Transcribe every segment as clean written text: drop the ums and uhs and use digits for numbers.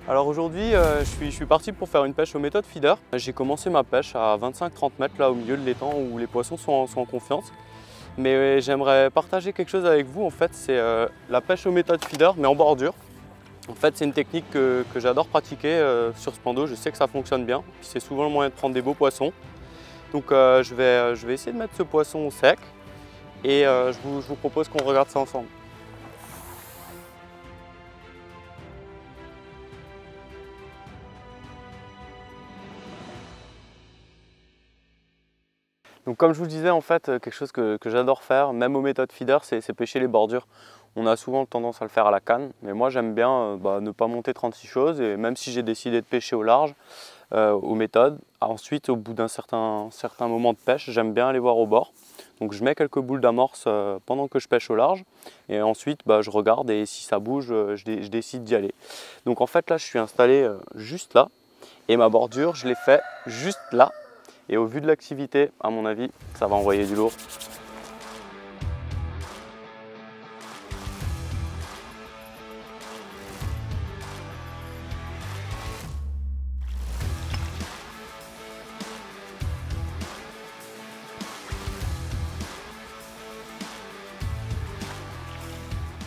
Alors aujourd'hui, je suis parti pour faire une pêche aux méthodes feeder. J'ai commencé ma pêche à 25-30 mètres là au milieu de l'étang où les poissons sont en confiance. Mais j'aimerais partager quelque chose avec vous. En fait, c'est la pêche aux méthodes feeder mais en bordure. En fait, c'est une technique que j'adore pratiquer sur Spando. Je sais que ça fonctionne bien. C'est souvent le moyen de prendre des beaux poissons. Donc je vais essayer de mettre ce poisson au sec et je vous propose qu'on regarde ça ensemble. Donc comme je vous le disais, en fait, quelque chose que j'adore faire, même aux méthodes feeder, c'est pêcher les bordures. On a souvent tendance à le faire à la canne, mais moi j'aime bien ne pas monter 36 choses, et même si j'ai décidé de pêcher au large, aux méthodes, ensuite au bout d'un certain moment de pêche, j'aime bien aller voir au bord. Donc je mets quelques boules d'amorce pendant que je pêche au large, et ensuite je regarde et si ça bouge, je décide d'y aller. Donc en fait là je suis installé juste là, et ma bordure je l'ai fait juste là. Et au vu de l'activité, à mon avis, ça va envoyer du lourd.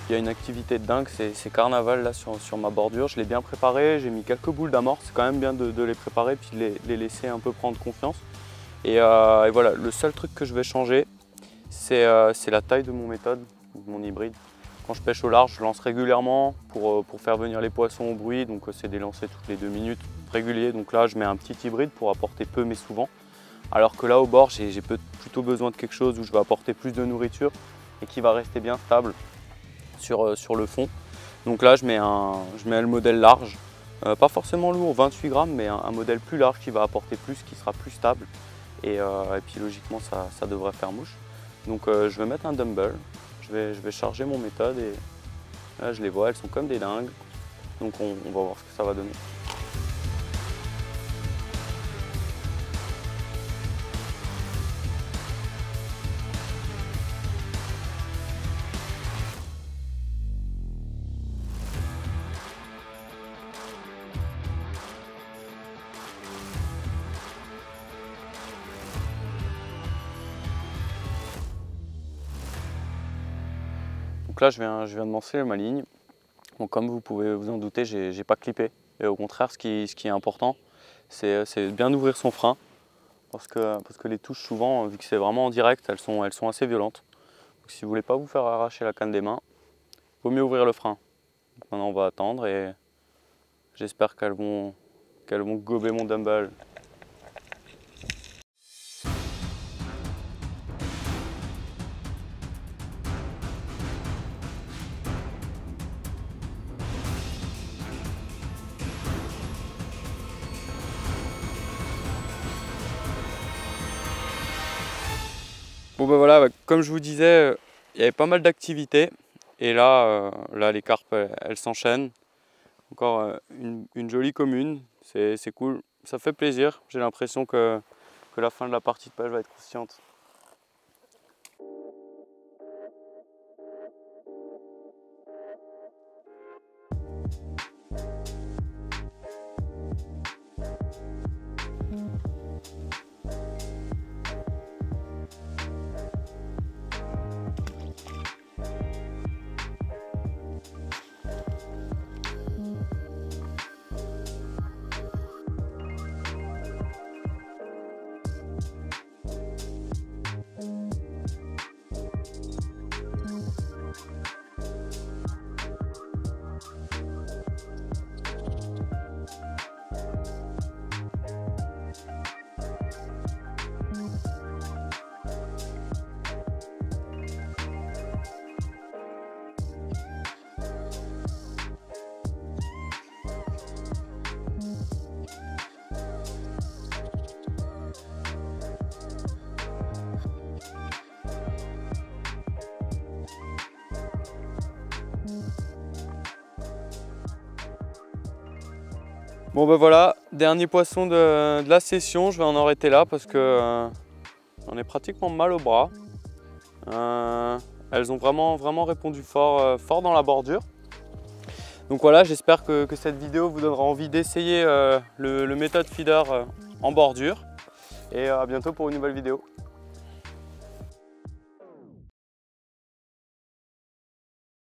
Il y a une activité de dingue, c'est carnaval là sur ma bordure. Je l'ai bien préparé, j'ai mis quelques boules d'amorce. C'est quand même bien de les préparer puis de les laisser un peu prendre confiance. Et voilà, le seul truc que je vais changer, c'est la taille de mon méthode, mon hybride. Quand je pêche au large, je lance régulièrement pour faire venir les poissons au bruit. Donc c'est des lancers toutes les 2 minutes réguliers. Donc là, je mets un petit hybride pour apporter peu mais souvent. Alors que là, au bord, j'ai plutôt besoin de quelque chose où je vais apporter plus de nourriture et qui va rester bien stable sur le fond. Donc là, je mets le modèle large, pas forcément lourd, 28 grammes, mais un modèle plus large qui va apporter plus, qui sera plus stable. Et puis logiquement, ça devrait faire mouche. Donc je vais mettre un dumbbell, je vais charger mon méthode et là je les vois, elles sont comme des dingues. Donc on va voir ce que ça va donner. Donc là je viens de lancer ma ligne. Bon, comme vous pouvez vous en douter, j'ai pas clippé. Et au contraire, ce qui est important, c'est bien ouvrir son frein. Parce que les touches, souvent, vu que c'est vraiment en direct, elles sont assez violentes. Donc, si vous voulez pas vous faire arracher la canne des mains, il vaut mieux ouvrir le frein. Donc, maintenant, on va attendre et j'espère qu'elles vont gober mon dumbbell. Bon ben voilà, comme je vous disais, il y avait pas mal d'activités. Et là, les carpes, elles s'enchaînent. Encore une jolie commune, c'est cool, ça fait plaisir. J'ai l'impression que la fin de la partie de pêche va être croustillante. Bon ben voilà, dernier poisson de la session, je vais en arrêter là parce que on est pratiquement mal au bras. Elles ont vraiment répondu fort dans la bordure. Donc voilà, j'espère que cette vidéo vous donnera envie d'essayer le méthode feeder en bordure. Et à bientôt pour une nouvelle vidéo.